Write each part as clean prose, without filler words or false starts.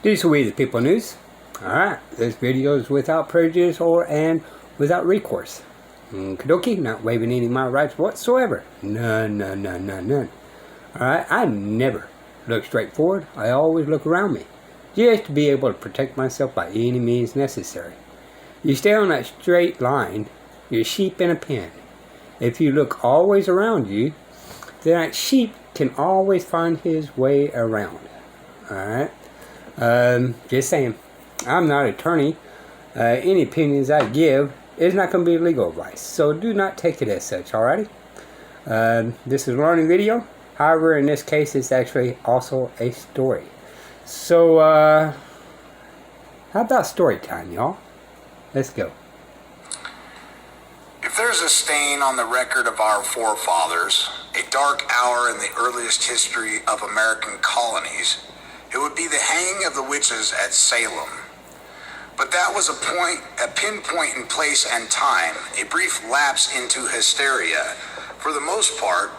This is We the People News. Alright, this video is without prejudice and without recourse. Kadoki, not waiving any of my rights whatsoever. None. Alright, I never look straight forward. I always look around me, just to be able to protect myself by any means necessary. You stay on that straight line, you're sheep in a pen. If you look always around you, then that sheep can always find his way around. Alright? Just saying, I'm not an attorney. Any opinions I give is not going to be legal advice, so do not take it as such, alrighty? This is a learning video. However, in this case, it's actually also a story. So, how about story time, y'all? Let's go. If there's a stain on the record of our forefathers, a dark hour in the earliest history of American colonies, it would be the hanging of the witches at Salem. But that was a pinpoint in place and time, a brief lapse into hysteria. For the most part,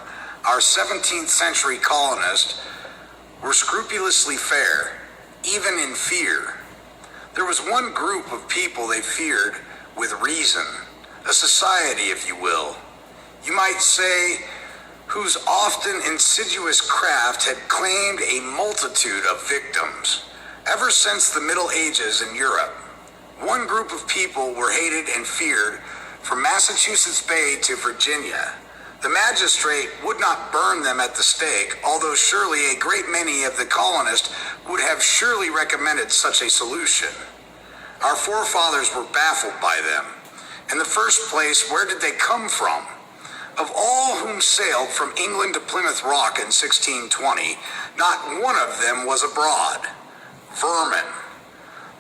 our 17th century colonists were scrupulously fair, even in fear. There was one group of people they feared with reason, a society, if you will. You might say, whose often insidious craft had claimed a multitude of victims. Ever since the Middle Ages in Europe, one group of people were hated and feared from Massachusetts Bay to Virginia. The magistrate would not burn them at the stake, although surely a great many of the colonists would have surely recommended such a solution. Our forefathers were baffled by them. In the first place, where did they come from? Of all whom sailed from England to Plymouth Rock in 1620, not one of them was abroad. Vermin.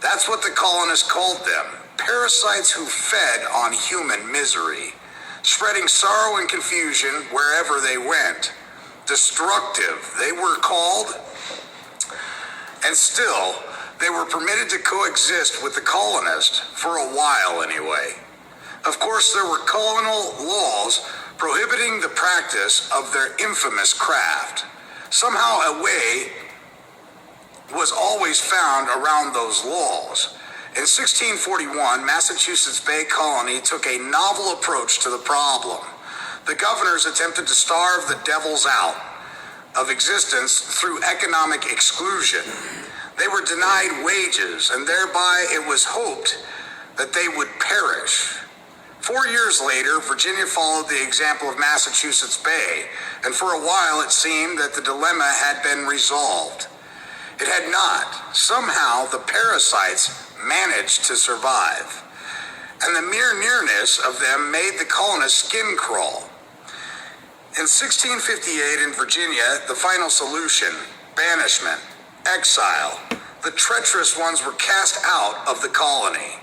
That's what the colonists called them. Parasites who fed on human misery, spreading sorrow and confusion wherever they went. Destructive, they were called. And still, they were permitted to coexist with the colonists, for a while anyway. Of course, there were colonial laws prohibiting the practice of their infamous craft. Somehow a way was always found around those laws. In 1641, Massachusetts Bay Colony took a novel approach to the problem. The governors attempted to starve the devils out of existence through economic exclusion. They were denied wages, and thereby it was hoped that they would perish. 4 years later, Virginia followed the example of Massachusetts Bay, and for a while it seemed that the dilemma had been resolved. It had not. Somehow the parasites managed to survive, and the mere nearness of them made the colonists' skin crawl. In 1658 in Virginia, the final solution, banishment, exile, the treacherous ones were cast out of the colony.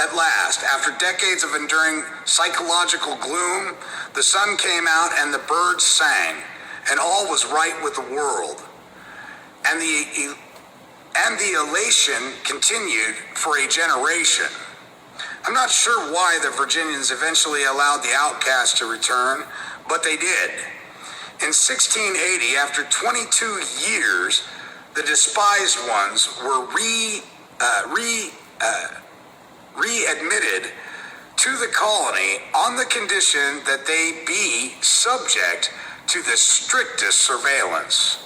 At last, after decades of enduring psychological gloom, the sun came out and the birds sang, and all was right with the world. And the elation continued for a generation. I'm not sure why the Virginians eventually allowed the outcasts to return, but they did. In 1680, after 22 years, the despised ones were readmitted to the colony on the condition that they be subject to the strictest surveillance.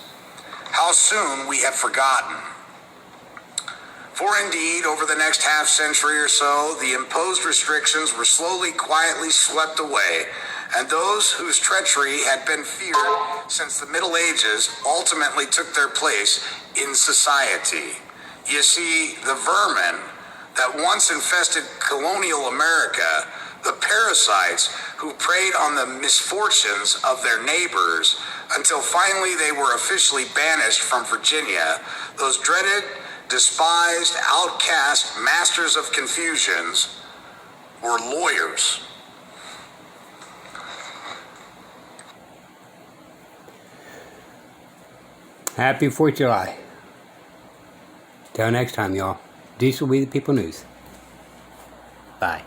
How soon we have forgotten. For indeed, over the next half century or so, the imposed restrictions were slowly, quietly swept away, and those whose treachery had been feared since the Middle Ages ultimately took their place in society. You see, the vermin that once infested colonial America, the parasites who preyed on the misfortunes of their neighbors until finally they were officially banished from Virginia, those dreaded, despised, outcast masters of confusions were lawyers. Happy 4th of July. Till next time, y'all. This will be the People News. Bye.